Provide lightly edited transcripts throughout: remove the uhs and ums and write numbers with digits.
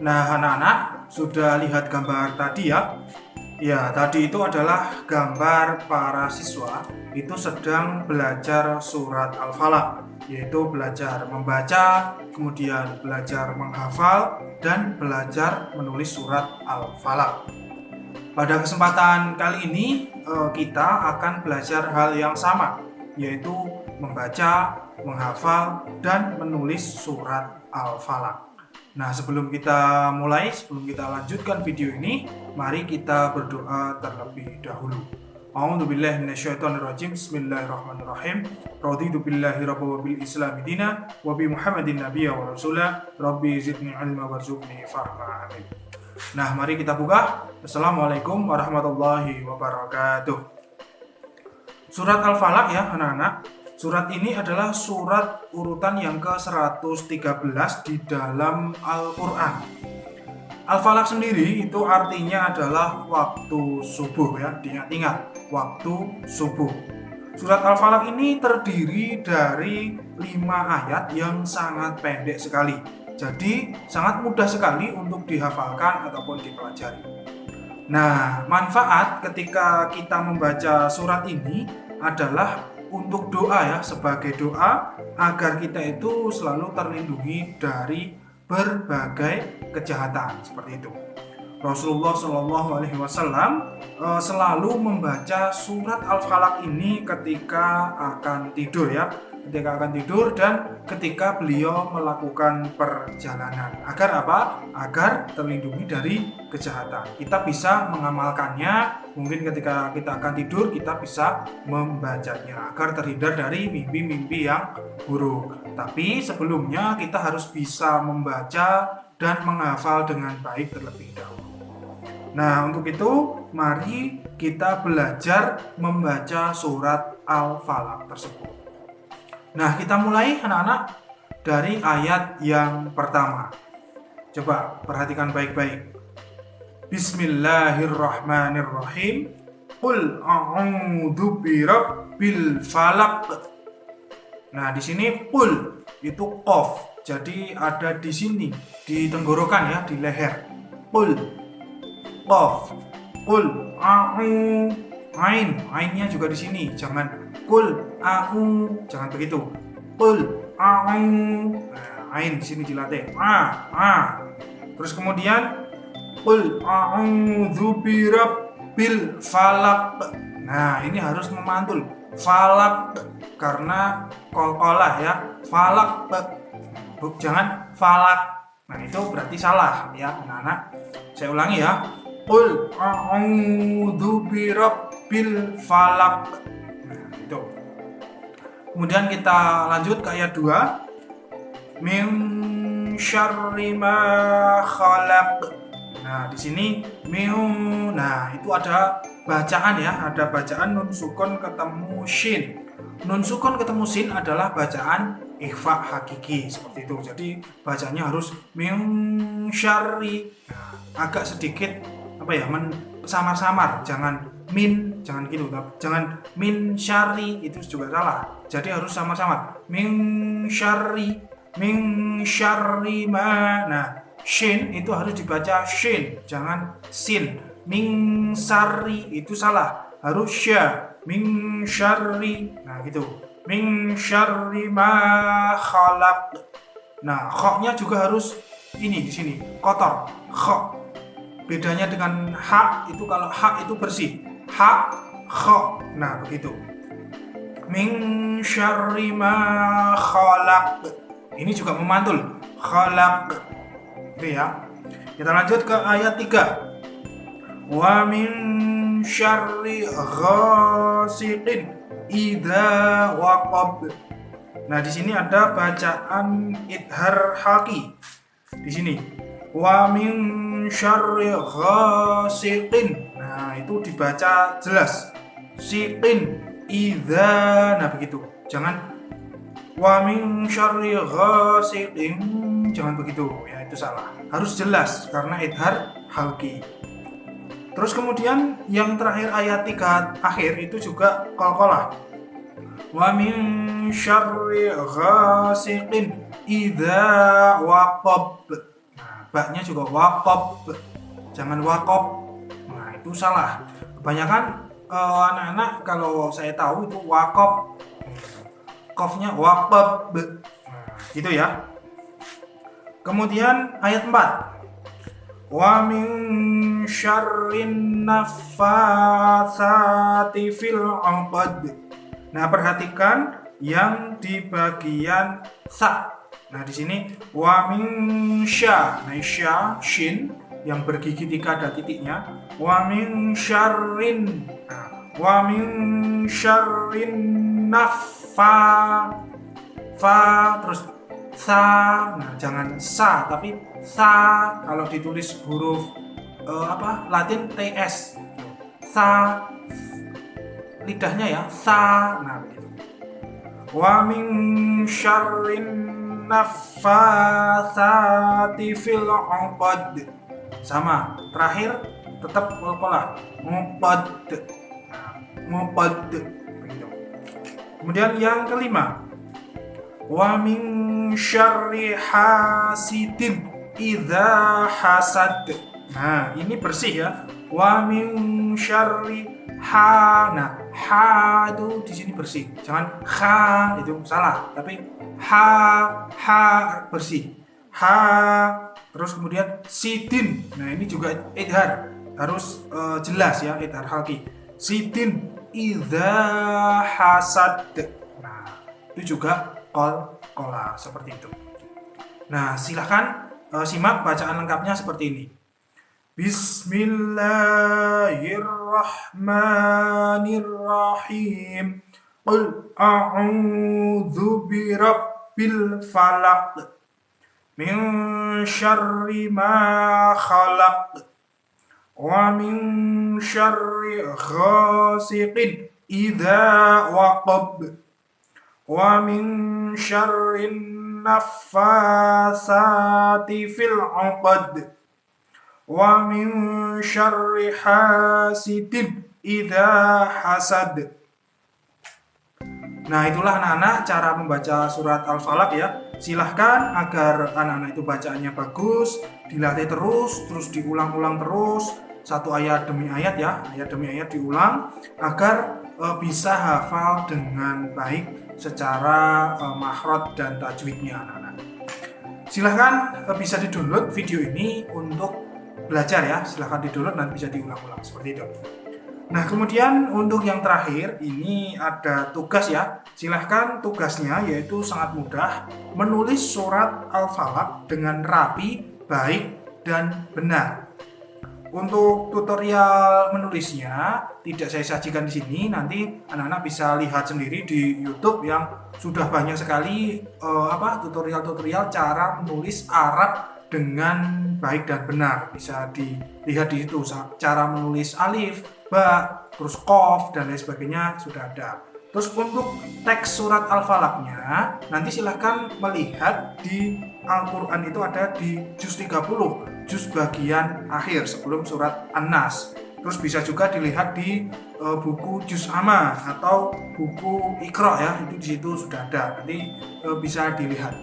Nah, anak-anak sudah lihat gambar tadi ya? Ya, tadi itu adalah gambar para siswa itu sedang belajar surat Al-Falaq, yaitu belajar membaca, kemudian belajar menghafal, dan belajar menulis surat Al-Falaq. Pada kesempatan kali ini kita akan belajar hal yang sama, yaitu membaca, menghafal, dan menulis surat Al-Falaq. Nah, sebelum kita lanjutkan video ini, mari kita berdoa terlebih dahulu. A'udzubillahi minasyaitonirrajim. Bismillahirrahmanirrahim. Raditu billahi rabban wa bil islami dina wa bi Muhammadin nabiyya wa rasula. Rabbi zidni ilma warzuqni fahma. Amin. Nah, mari kita buka. Assalamualaikum warahmatullahi wabarakatuh. Surat Al-Falaq ya, anak-anak. Surat ini adalah surat urutan yang ke-113 di dalam Al-Quran. Al-Falaq sendiri itu artinya adalah waktu subuh ya, diingat-ingat, waktu subuh. Surat Al-Falaq ini terdiri dari 5 ayat yang sangat pendek sekali. Jadi sangat mudah sekali untuk dihafalkan ataupun dipelajari. Nah, manfaat ketika kita membaca surat ini adalah untuk doa ya, sebagai doa agar kita itu selalu terlindungi dari berbagai kejahatan seperti itu. Rasulullah SAW selalu membaca surat Al-Falaq ini ketika akan tidur ya, dan ketika beliau melakukan perjalanan. Agar apa? Agar terlindungi dari kejahatan. Kita bisa mengamalkannya, mungkin ketika kita akan tidur kita bisa membacanya agar terhindar dari mimpi-mimpi yang buruk. Tapi sebelumnya kita harus bisa membaca dan menghafal dengan baik terlebih dahulu. Nah, untuk itu mari kita belajar membaca surat Al-Falaq tersebut. Nah, kita mulai anak-anak dari ayat yang pertama. Coba perhatikan baik-baik. Bismillahirrahmanirrahim. Qul a'udzu birabbil falaq. Nah, di sini qul itu qaf. Jadi ada di sini di tenggorokan ya, di leher. Qul qaf. Qul ainnya juga di sini. Jangan Qul jangan begitu. Qul ain di sini dilatih. Terus kemudian Qul a'udzu birabbil falaq. Nah, ini harus memantul falaq karena qalqalah ya. Falaq. Jangan falak. Nah, itu berarti salah ya, anak-anak. Saya ulangi ya. Qul a'udzu birabbil falaq. Itu. Kemudian kita lanjut ke ayat 2. Min syarri ma khalaq. Nah, di sini nah itu ada bacaan ya, ada bacaan nun sukun ketemu shin. Nun sukun ketemu shin adalah bacaan ikhfa hakiki seperti itu. Jadi bacanya harus min syarri. Nah, agak sedikit samar-samar, jangan gitu, jangan min syari, itu juga salah. Jadi harus sama-sama min syari ma. Nah, shin itu harus dibaca shin, jangan sin. Min syari itu salah, harus sya. Min syari. Nah, gitu. Min syari ma khalaq. Nah, kha-nya juga harus ini di sini kotor, kha. Bedanya dengan ha itu, kalau ha itu bersih, ha, kha. Nah, begitu. Min syarri ma khalaq. Ini juga memantul, khalaq. Itu ya. Kita lanjut ke ayat 3. Wa min syarri ghasiqin idza waqab. Nah, di sini ada bacaan idhar haqi. Di sini wa min syarri ghasiqin. Nah, itu dibaca jelas. Siqin idza. Nah, begitu. Jangan wa min syarri ghasiqin. Jangan begitu. Ya, itu salah. Harus jelas karena idhar halqi. Terus kemudian yang terakhir ayat 3 akhir itu juga qalqalah. Wa min syarri ghasiqin idza waqab. baknya juga waqab, jangan waqab. Nah itu salah. Kebanyakan anak-anak kalau saya tahu itu waqab, qafnya waqab. Nah, gitu ya. Kemudian ayat 4. Wa min syarrin naffatsati fil 'uqad. Nah, perhatikan yang di bagian sa. Nah, di sini wa min sya. Nah, sya shin yang bergigi 3 ada titiknya. Wa min syarrin. Nah, wa min syarrin naffa. Fa terus sa. Nah, jangan sa tapi sa. Kalau ditulis huruf Latin TS. Sa, lidahnya ya, sa. Nah, begitu. Wa min syarrin naffatsati fil 'uqad. Sama, terakhir tetap qalqalah. Uqad. Nah, uqad. Begitu. Kemudian yang kelima. Wa min syarri hasidin idza hasad. Nah, ini bersih ya. Wa min syarri ha. Nah, ha itu di sini bersih. Jangan kha, itu salah. Tapi ha bersih. Ha. Terus kemudian sidin. Nah, ini juga idhar. Harus jelas ya, idhar halqi. Sidin idza hasad. Nah, itu juga qalqalah seperti itu. Nah, silakan simak bacaan lengkapnya seperti ini. Bismillahirrahmanirrahim. Qul a'udzu birabbil falaq min syarri ma khalaq wa min syarri ghasiqin idza waqab wa min syarrin naffatsati fil 'uqad wa min syarri hasidin idza hasad. Nah, itulah anak-anak cara membaca surat Al-Falaq ya. Silahkan agar anak-anak itu bacaannya bagus, dilatih terus diulang-ulang terus, satu ayat demi ayat ya, ayat demi ayat diulang agar bisa hafal dengan baik secara makhraj dan tajwidnya anak-anak. Silahkan bisa di-download video ini untuk belajar ya. Silahkan di-download dan bisa diulang-ulang seperti itu. Nah, kemudian untuk yang terakhir ini ada tugas ya. Silahkan tugasnya yaitu sangat mudah, menulis surat Al-Falaq dengan rapi, baik, dan benar. Untuk tutorial menulisnya tidak saya sajikan di sini, nanti anak-anak bisa lihat sendiri di YouTube yang sudah banyak sekali tutorial-tutorial cara menulis Arab dengan baik dan benar. Bisa dilihat di situ cara menulis alif, ba, terus qaf dan lain sebagainya sudah ada. Terus untuk teks surat Al-Falaqnya nanti silahkan melihat di Al-Quran itu ada di juz 30, juz bagian akhir sebelum surat An-Nas. Terus bisa juga dilihat di buku juz amma atau buku Iqra ya, itu di situ sudah ada. Nanti bisa dilihat.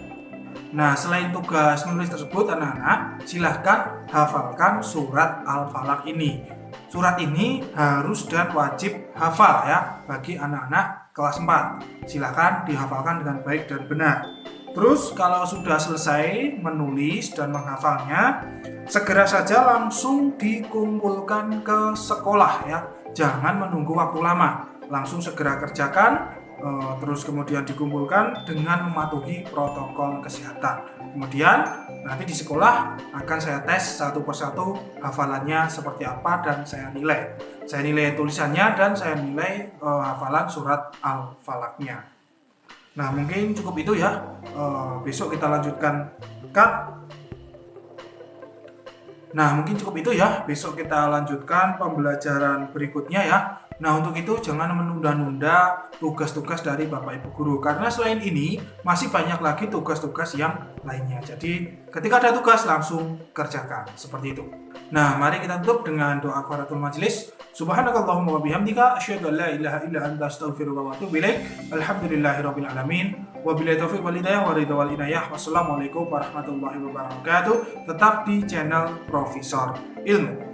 Nah, selain tugas menulis tersebut anak-anak silahkan hafalkan surat Al-Falaq ini. Surat ini harus dan wajib hafal ya bagi anak-anak kelas 4. Silahkan dihafalkan dengan baik dan benar. Terus kalau sudah selesai menulis dan menghafalnya, segera saja langsung dikumpulkan ke sekolah ya. Jangan menunggu waktu lama. Langsung segera kerjakan, terus kemudian dikumpulkan dengan mematuhi protokol kesehatan. Kemudian nanti di sekolah akan saya tes satu persatu hafalannya seperti apa dan saya nilai. Saya nilai tulisannya dan saya nilai hafalan surat Al-Falaqnya. Nah, mungkin cukup itu ya. Besok kita lanjutkan Besok kita lanjutkan pembelajaran berikutnya ya. Nah, untuk itu jangan menunda-nunda tugas-tugas dari Bapak Ibu Guru. Karena selain ini masih banyak lagi tugas-tugas yang lainnya. Jadi ketika ada tugas langsung kerjakan. Seperti itu. Nah, mari kita tutup dengan doa kafaratul majelis. Subhanakallahumma wa bihamdika asyhadu an la ilaha illa anta astaghfiruka wa atubu ilaik. Alhamdulillahirabbil alamin. Wabillahi taufiq wal hidayah wa ridha wal inayah. Wassalamualaikum warahmatullahi wabarakatuh. Tetap di channel Profesor Ilmu.